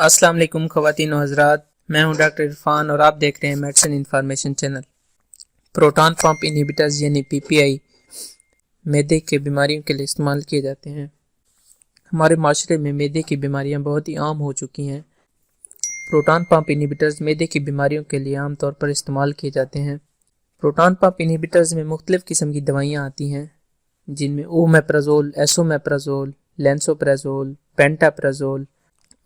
अस्सलाम वालेकुम ख़वातीन और हज़रात, मैं हूं डॉक्टर इरफान और आप देख रहे हैं medicine information channel. Proton pump inhibitors यानी पीपीआई मैदे के बीमारियों के लिए इस्तेमाल किए जाते हैं। हमारे माशरे में मैदे की बीमारियां बहुत ही आम हो चुकी हैं। प्रोटॉन पंप इनहिबिटर्स मैदे की बीमारियों के लिए आम तौर पर इस्तेमाल किए जाते हैं। प्रोटॉन पंप इनहिबिटर्स में मुख्तलिफ़ किस्म की दवाइयाँ आती हैं, जिनमें ओमेप्राजोल, एसोमेप्राजोल, लेंसोप्राजोल, पेंटाप्राजोल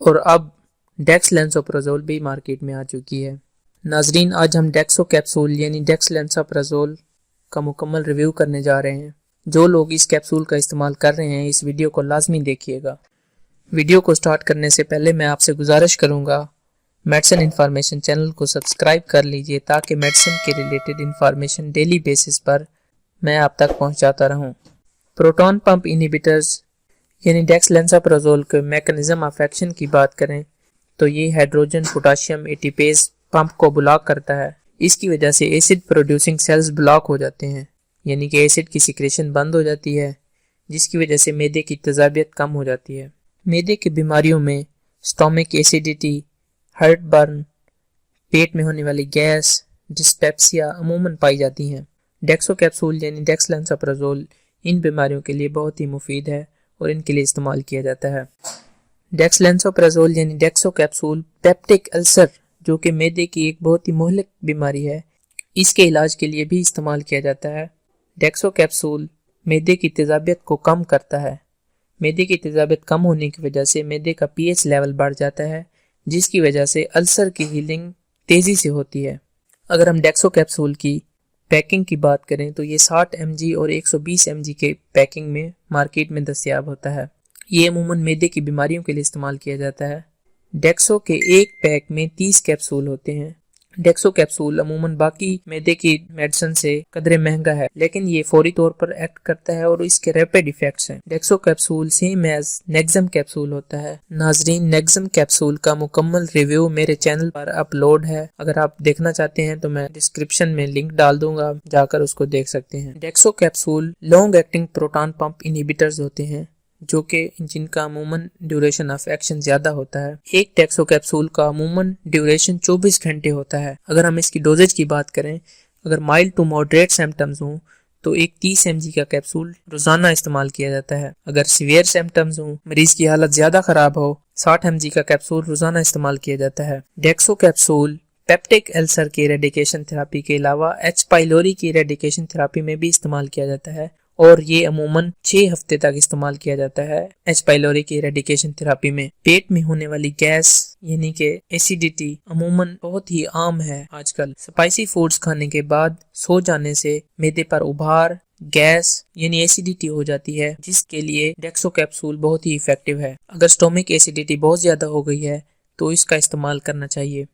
और अब डेक्सलेंसोप्राजोल भी मार्केट में आ चुकी है। नाजरीन, आज हम डेक्सो कैप्सूल यानी डेक्सलेंसोप्राजोल का मुकम्मल रिव्यू करने जा रहे हैं। जो लोग इस कैप्सूल का इस्तेमाल कर रहे हैं, इस वीडियो को लाजमी देखिएगा। वीडियो को स्टार्ट करने से पहले मैं आपसे गुजारिश करूंगा, मेडिसिन इंफॉर्मेशन चैनल को सब्सक्राइब कर लीजिए ताकि मेडिसिन के रिलेटेड इंफॉर्मेशन डेली बेसिस पर मैं आप तक पहुंचाता रहूं। प्रोटॉन पंप इनहिबिटर्स यानी डेक्सलेंसोप्राजोल के मैकेनिज्म ऑफ एक्शन की बात करें तो ये हाइड्रोजन पोटाशियम एटीपेज पंप को ब्लॉक करता है। इसकी वजह से एसिड प्रोड्यूसिंग सेल्स ब्लॉक हो जाते हैं, यानी कि एसिड की सिक्रेशन बंद हो जाती है, जिसकी वजह से मैदे की तेजाबियत कम हो जाती है। मैदे की बीमारियों में स्टोमिक एसिडिटी, हार्ट बर्न, पेट में होने वाली गैस, डिस्पेप्सिया अमूमन पाई जाती हैं। डेक्सो कैप्सूल यानी डेक्सलेंसोप्राजोल इन बीमारियों के लिए बहुत ही मुफीद है और इनके लिए इस्तेमाल किया जाता है। डेक्सलेंसोप्राजोल यानी डेक्सो कैप्सूल पेप्टिक अल्सर, जो कि मैदे की एक बहुत ही मुहलिक बीमारी है, इसके इलाज के लिए भी इस्तेमाल किया जाता है। डेक्सो कैप्सूल मैदे की तेजाबियत को कम करता है। मैदे की तेजाबियत कम होने की वजह से मैदे का पीएच लेवल बढ़ जाता है, जिसकी वजह से अल्सर की हीलिंग तेज़ी से होती है। अगर हम डेक्सो कैप्सूल की पैकिंग की बात करें तो ये 60 mg और 120 mg के पैकिंग में मार्केट में दस्तयाब होता है। ये अमूमन मैदे की बीमारियों के लिए इस्तेमाल किया जाता है। डेक्सो के एक पैक में 30 कैप्सूल होते हैं। डेक्सो कैप्सूल अमूमन बाकी मैदे की मेडिसिन से कदरे महंगा है, लेकिन ये फौरी तौर पर एक्ट करता है और इसके रैपिड इफेक्ट्स हैं। Dexo capsule same as Nexon capsule होता है। नाजरीन, नेक्सम कैप्सूल का मुकम्मल रिव्यू मेरे चैनल पर अपलोड है। अगर आप देखना चाहते हैं तो मैं डिस्क्रिप्शन में लिंक डाल दूंगा, जाकर उसको देख सकते हैं। Dexo capsule long acting proton pump inhibitors होते हैं, जो कि जिनका अमूमन ड्यूरेशन ऑफ एक्शन ज्यादा होता है। एक डेक्सो कैप्सूल का अमूमन ड्यूरेशन 24 घंटे होता है। अगर हम इसकी डोजेज की बात करें, अगर माइल्ड टू मॉडरेट सिम्टम्स हों तो एक 30 mg का कैप्सूल रोजाना इस्तेमाल किया जाता है। अगर सीवियर सिम्टम्स हों, मरीज की हालत ज्यादा खराब हो, 60 mg का कैप्सूल रोजाना इस्तेमाल किया जाता है। डेक्सो कैप्सूल पेप्टिक अल्सर की रेडिकेशन थेरापी के अलावा एच पाइलोरी की रेडिकेशन थेरापी में भी इस्तेमाल किया जाता है और ये अमूमन 6 हफ्ते तक इस्तेमाल किया जाता है। एच पाइलोरी की रेडिकेशन थेरापी में पेट में होने वाली गैस यानी कि एसिडिटी अमूमन बहुत ही आम है आजकल। स्पाइसी फूड्स खाने के बाद सो जाने से मैदे पर उभार, गैस यानी एसिडिटी हो जाती है, जिसके लिए डेक्सो कैप्सूल बहुत ही इफेक्टिव है। अगर स्टोमिक एसिडिटी बहुत ज्यादा हो गई है तो इसका इस्तेमाल करना चाहिए।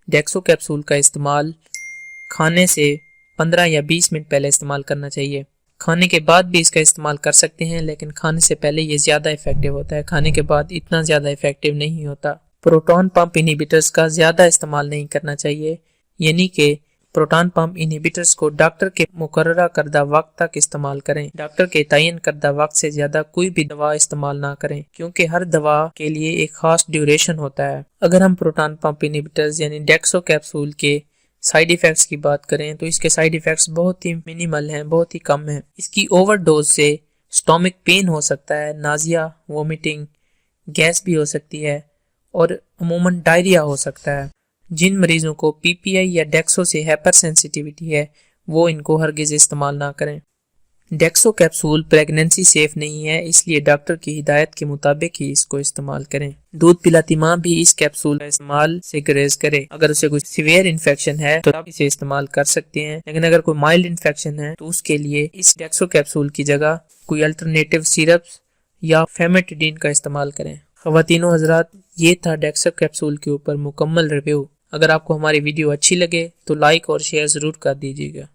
डेक्सो कैप्सूल का इस्तेमाल खाने से 15 या 20 मिनट पहले इस्तेमाल करना चाहिए। खाने के बाद भी इसका इस्तेमाल कर सकते हैं, लेकिन खाने से पहले ये ज्यादा इफेक्टिव होता है, खाने के बाद इतना ज्यादा इफेक्टिव नहीं होता। प्रोटॉन पंप इनहिबिटर्स का ज्यादा इस्तेमाल नहीं करना चाहिए, यानी कि प्रोटॉन पंप इनहिबिटर्स को डॉक्टर के मुकर्ररा करदा वक्त तक इस्तेमाल करें। डॉक्टर के तयन करदा वक्त से ज्यादा कोई भी दवा इस्तेमाल ना करें, क्योंकि हर दवा के लिए एक खास ड्यूरेशन होता है। अगर हम प्रोटॉन पंप इनहिबिटर्स यानी डेक्सो कैप्सूल के साइड इफेक्ट्स की बात करें तो इसके साइड इफेक्ट्स बहुत ही मिनिमल हैं, बहुत ही कम हैं। इसकी ओवरडोज से स्टोमिक पेन हो सकता है, नाजिया, वोमिटिंग, गैस भी हो सकती है और अमूमन डायरिया हो सकता है। जिन मरीजों को पीपीआई या डेक्सो से हाइपर सेंसिटिविटी है वो इनको हरगिज इस्तेमाल ना करें। डेक्सो कैप्सूल प्रेगनेंसी सेफ नहीं है, इसलिए डॉक्टर की हिदायत के मुताबिक ही इसको इस्तेमाल करें। दूध पिलाती माँ भी इस कैप्सूल का इस्तेमाल से गुरेज करे। अगर उसे कोई सीवियर इन्फेक्शन है तो आप इसे इस्तेमाल कर सकते हैं, लेकिन अगर कोई माइल्ड इन्फेक्शन है तो उसके लिए इस डेक्सो कैप्सूल की जगह कोई अल्टरनेटिव सिरप्स या फेमेटिडिन का इस्तेमाल करें। ख़वातीनो हज़रात, ये था डेक्सो कैप्सूल के ऊपर मुकम्मल रिव्यू। अगर आपको हमारी वीडियो अच्छी लगे तो लाइक और शेयर जरूर कर दीजिएगा।